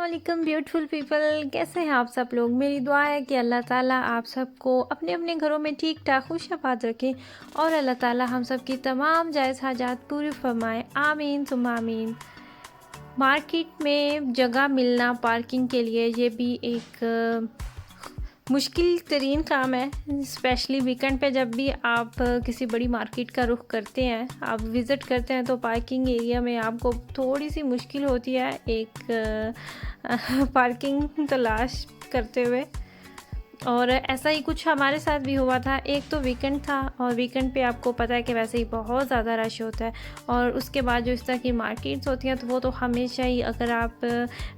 अस्सलाम beautiful people, कैसे हैं आप सब लोग। मेरी दुआ है कि अल्लाह ताला आप सबको अपने अपने घरों में ठीक ठाक खुशआबाद रखे और अल्लाह ताला हम सब की तमाम जायज़ हाजात पूरी फरमाए। आमीन सुम्मा आमीन। मार्केट में जगह मिलना पार्किंग के लिए ये भी एक मुश्किल तरीन काम है, स्पेशली वीकेंड पे जब भी आप किसी बड़ी मार्केट का रुख करते हैं, आप विज़िट करते हैं तो पार्किंग एरिया में आपको थोड़ी सी मुश्किल होती है एक पार्किंग तलाश करते हुए। और ऐसा ही कुछ हमारे साथ भी हुआ था। एक तो वीकेंड था और वीकेंड पे आपको पता है कि वैसे ही बहुत ज़्यादा रश होता है और उसके बाद जो इस तरह की मार्केट्स होती हैं तो वो तो हमेशा ही, अगर आप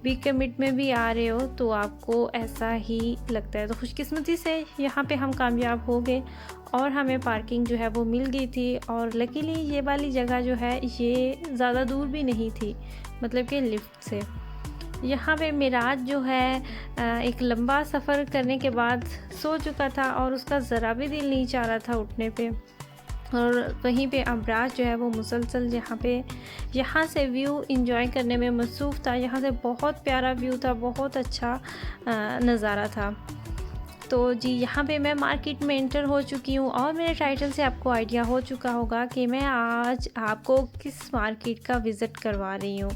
वीक के मिड में भी आ रहे हो तो आपको ऐसा ही लगता है। तो खुशकिस्मती से यहाँ पे हम कामयाब हो गए और हमें पार्किंग जो है वो मिल गई थी। और लकीली ये वाली जगह जो है ये ज़्यादा दूर भी नहीं थी, मतलब कि लिफ्ट से। यहाँ पे मिराज जो है एक लंबा सफ़र करने के बाद सो चुका था और उसका ज़रा भी दिल नहीं चाह रहा था उठने पे। और वहीं पे अबराज जो है वो मुसलसल यहाँ से व्यू इंजॉय करने में मसरूफ़ था। यहाँ से बहुत प्यारा व्यू था, बहुत अच्छा नज़ारा था। तो जी, यहाँ पे मैं मार्केट में एंटर हो चुकी हूँ और मेरे टाइटल से आपको आइडिया हो चुका होगा कि मैं आज आपको किस मार्केट का विज़िट करवा रही हूँ।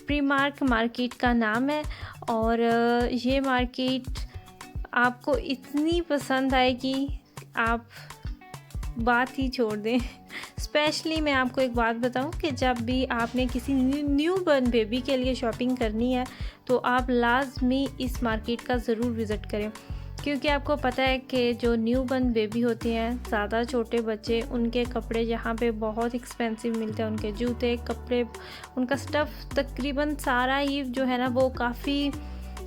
प्रीमार्क मार्केट का नाम है और ये मार्केट आपको इतनी पसंद आएगी आप बात ही छोड़ दें। स्पेशली मैं आपको एक बात बताऊं कि जब भी आपने किसी न्यू बर्न बेबी के लिए शॉपिंग करनी है तो आप लाजमी इस मार्केट का ज़रूर विज़िट करें, क्योंकि आपको पता है कि जो न्यू बर्न बेबी होती हैं, ज़्यादा छोटे बच्चे, उनके कपड़े यहाँ पे बहुत एक्सपेंसिव मिलते हैं। उनके जूते, कपड़े, उनका स्टफ़ तकरीबन सारा ही जो है ना वो काफ़ी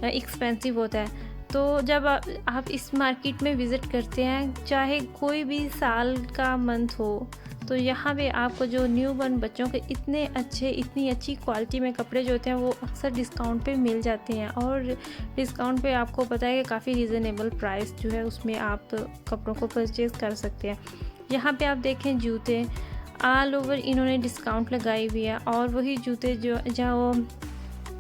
एक्सपेंसिव होता है। तो जब आप इस मार्केट में विज़िट करते हैं, चाहे कोई भी साल का मंथ हो, तो यहाँ पे आपको जो न्यू बर्न बच्चों के इतनी अच्छी क्वालिटी में कपड़े जो होते हैं वो अक्सर डिस्काउंट पे मिल जाते हैं। और डिस्काउंट पे आपको पता है कि काफ़ी रीज़नेबल प्राइस जो है उसमें आप कपड़ों को परचेज़ कर सकते हैं। यहाँ पे आप देखें जूते ऑल ओवर इन्होंने डिस्काउंट लगाई हुई है और वही जूते जो जहाँ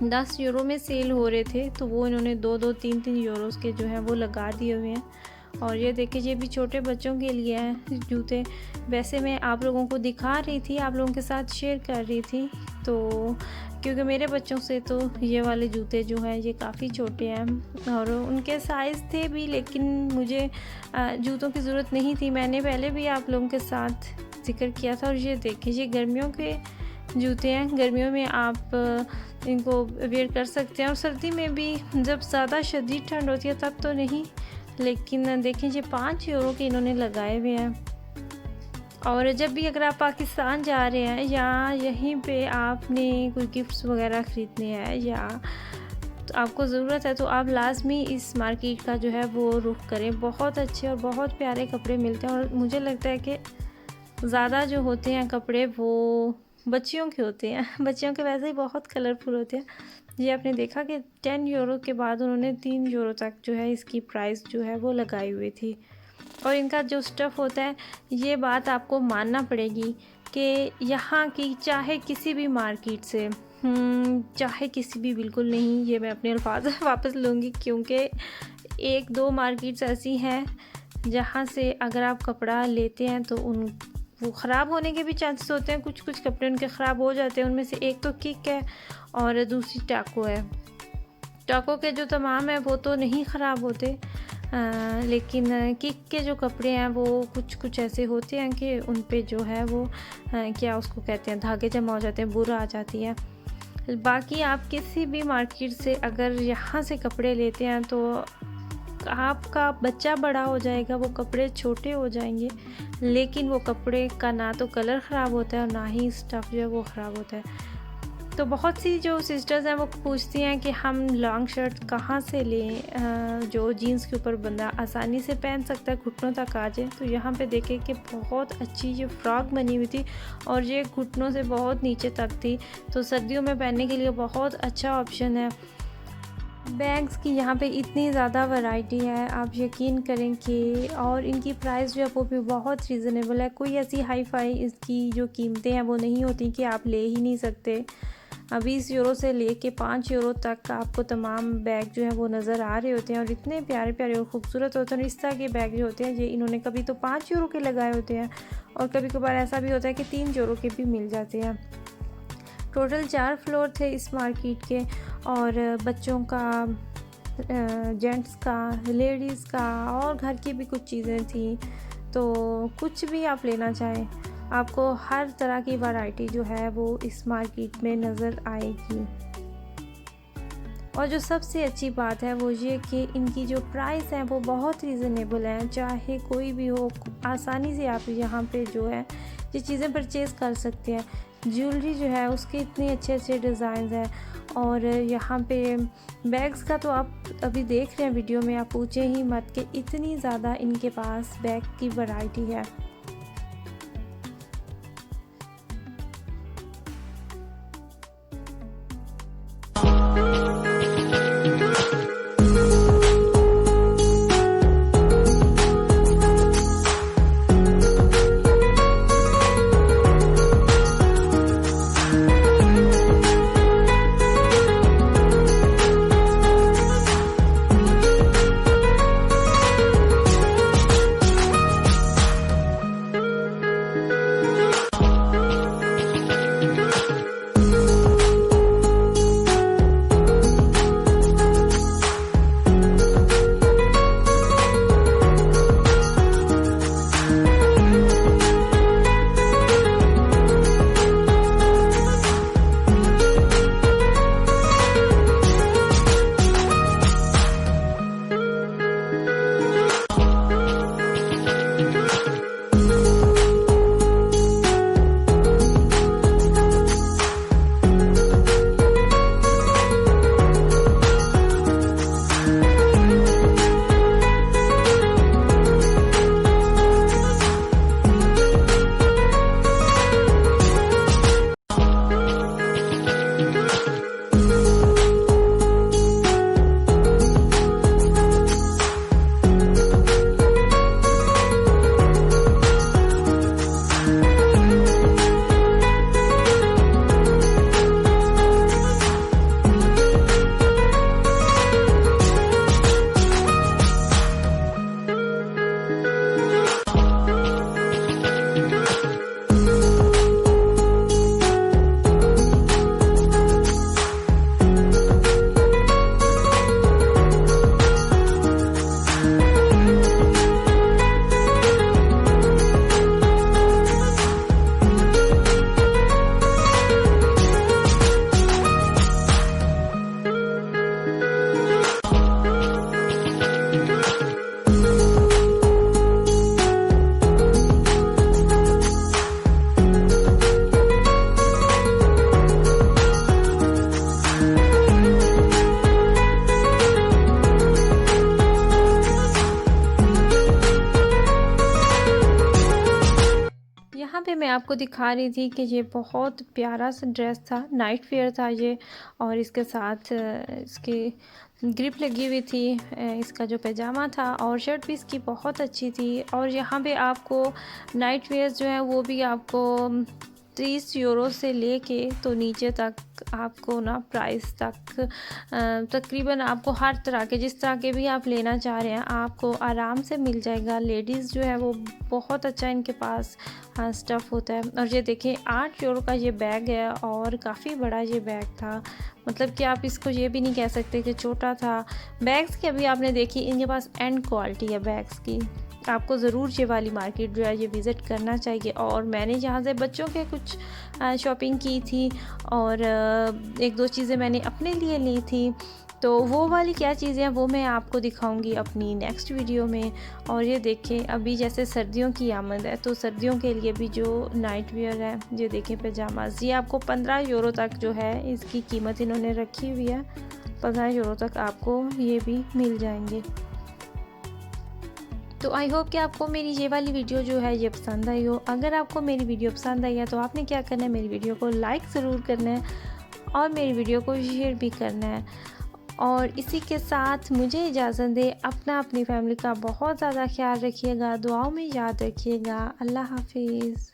10 यूरो में सेल हो रहे थे तो वो इन्होंने 2-2, 3-3 यूरोज़ के जो हैं वो लगा दिए हुए हैं। और ये देखिए, ये भी छोटे बच्चों के लिए हैं जूते। वैसे मैं आप लोगों को दिखा रही थी, आप लोगों के साथ शेयर कर रही थी, तो क्योंकि मेरे बच्चों से तो ये वाले जूते जो हैं ये काफ़ी छोटे हैं और उनके साइज़ थे भी, लेकिन मुझे जूतों की ज़रूरत नहीं थी। मैंने पहले भी आप लोगों के साथ ज़िक्र किया था। और ये देखिए, ये गर्मियों के जूते हैं। गर्मियों में आप इनको वेयर कर सकते हैं और सर्दी में भी, जब ज़्यादा शदीद ठंड होती है तब तो नहीं, लेकिन देखें ये 5 यूरो के इन्होंने लगाए हुए हैं। और जब भी अगर आप पाकिस्तान जा रहे हैं या यहीं पे आपने कोई गिफ्ट्स वगैरह ख़रीदने हैं या तो आपको ज़रूरत है, तो आप लाजमी इस मार्केट का जो है वो रुख करें। बहुत अच्छे और बहुत प्यारे कपड़े मिलते हैं और मुझे लगता है कि ज़्यादा जो होते हैं कपड़े वो बच्चियों के होते हैं। बच्चियों के वैसे ही बहुत कलरफुल होते हैं। ये आपने देखा कि 10 यूरो के बाद उन्होंने 3 यूरो तक जो है इसकी प्राइस जो है वो लगाई हुई थी। और इनका जो स्टफ़ होता है, ये बात आपको मानना पड़ेगी कि यहाँ की चाहे किसी भी मार्केट से चाहे किसी भी, बिल्कुल नहीं, ये मैं अपने अल्फाज वापस लूँगी, क्योंकि 1-2 मार्केट्स ऐसी हैं जहाँ से अगर आप कपड़ा लेते हैं तो वो ख़राब होने के भी चांसेस होते हैं। कुछ कपड़े उनके ख़राब हो जाते हैं। उनमें से एक तो किक है और दूसरी टाको है। टाको के जो तमाम है वो तो नहीं ख़राब होते, लेकिन किक के जो कपड़े हैं वो कुछ ऐसे होते हैं कि उन पे जो है वो क्या उसको कहते हैं, धागे जमा हो जाते हैं, बुर आ जाती है। बाकी आप किसी भी मार्केट से अगर यहाँ से कपड़े लेते हैं तो आपका बच्चा बड़ा हो जाएगा, वो कपड़े छोटे हो जाएंगे, लेकिन वो कपड़े का ना तो कलर ख़राब होता है और ना ही स्टफ़ जो है वो ख़राब होता है। तो बहुत सी जो सिस्टर्स हैं वो पूछती हैं कि हम लॉन्ग शर्ट कहाँ से लें जो जीन्स के ऊपर बंदा आसानी से पहन सकता है, घुटनों तक आ जाए। तो यहाँ पे देखें कि बहुत अच्छी ये फ्रॉक बनी हुई थी और ये घुटनों से बहुत नीचे तक थी, तो सर्दियों में पहनने के लिए बहुत अच्छा ऑप्शन है। बैग्स की यहाँ पे इतनी ज़्यादा वैरायटी है, आप यकीन करें कि, और इनकी प्राइस जो है वो भी बहुत रीज़नेबल है। कोई ऐसी हाई फाई इसकी जो कीमतें हैं वो नहीं होती कि आप ले ही नहीं सकते। 20 यूरो से लेके 5 यूरो तक आपको तमाम बैग जो है वो नज़र आ रहे होते हैं और इतने प्यारे प्यारे और ख़ूबसूरत होते हैं। और इस तरह के बैग जो होते हैं ये इन्होंने कभी तो 5 यूरो के लगाए होते हैं और कभी कभार ऐसा भी होता है कि 3 यूरो के भी मिल जाते हैं। टोटल 4 फ्लोर थे इस मार्केट के और बच्चों का, जेंट्स का, लेडीज़ का और घर की भी कुछ चीज़ें थी। तो कुछ भी आप लेना चाहें आपको हर तरह की वैरायटी जो है वो इस मार्केट में नज़र आएगी। और जो सबसे अच्छी बात है वो ये कि इनकी जो प्राइस है वो बहुत रीज़नेबल है, चाहे कोई भी हो आसानी से आप यहाँ पे जो है ये चीज़ें परचेज़ कर सकते हैं। ज्वेलरी जो है उसके इतने अच्छे अच्छे डिज़ाइन हैं और यहाँ पे बैग्स का तो आप अभी देख रहे हैं वीडियो में, आप पूछे ही मत कि इतनी ज़्यादा इनके पास बैग की वैरायटी है। यहाँ पे मैं आपको दिखा रही थी कि ये बहुत प्यारा सा ड्रेस था, नाइट वेयर था ये और इसके साथ इसकी ग्रिप लगी हुई थी, इसका जो पैजामा था और शर्ट भी इसकी बहुत अच्छी थी। और यहाँ पे आपको नाइट वेयर जो है वो भी आपको 30 यूरो से लेके तो नीचे तक आपको ना प्राइस तक तकरीबन आपको हर तरह के, जिस तरह के भी आप लेना चाह रहे हैं आपको आराम से मिल जाएगा। लेडीज़ जो है वो बहुत अच्छा इनके पास स्टफ़ होता है। और ये देखें 8 यूरो का ये बैग है और काफ़ी बड़ा ये बैग था, मतलब कि आप इसको ये भी नहीं कह सकते कि छोटा था। बैग्स की अभी आपने देखी, इनके पास एंड क्वालिटी है बैग्स की। आपको ज़रूर ये वाली मार्केट जो है ये विज़िट करना चाहिए। और मैंने यहाँ से बच्चों के कुछ शॉपिंग की थी और 1-2 चीज़ें मैंने अपने लिए ली थी, तो वो वाली क्या चीज़ें हैं वो मैं आपको दिखाऊंगी अपनी नेक्स्ट वीडियो में। और ये देखें अभी जैसे सर्दियों की आमद है तो सर्दियों के लिए भी जो नाइट वेयर है, ये देखें पैजामाज, ये आपको 15 यूरो तक जो है इसकी कीमत इन्होंने रखी हुई है। 15 यूरो तक आपको ये भी मिल जाएंगे। तो आई होप कि आपको मेरी ये वाली वीडियो जो है ये पसंद आई हो। अगर आपको मेरी वीडियो पसंद आई है तो आपने क्या करना है, मेरी वीडियो को लाइक ज़रूर करना है और मेरी वीडियो को शेयर भी करना है। और इसी के साथ मुझे इजाज़त दें। अपनी फैमिली का बहुत ज़्यादा ख्याल रखिएगा, दुआओं में याद रखिएगा। अल्लाह हाफिज़।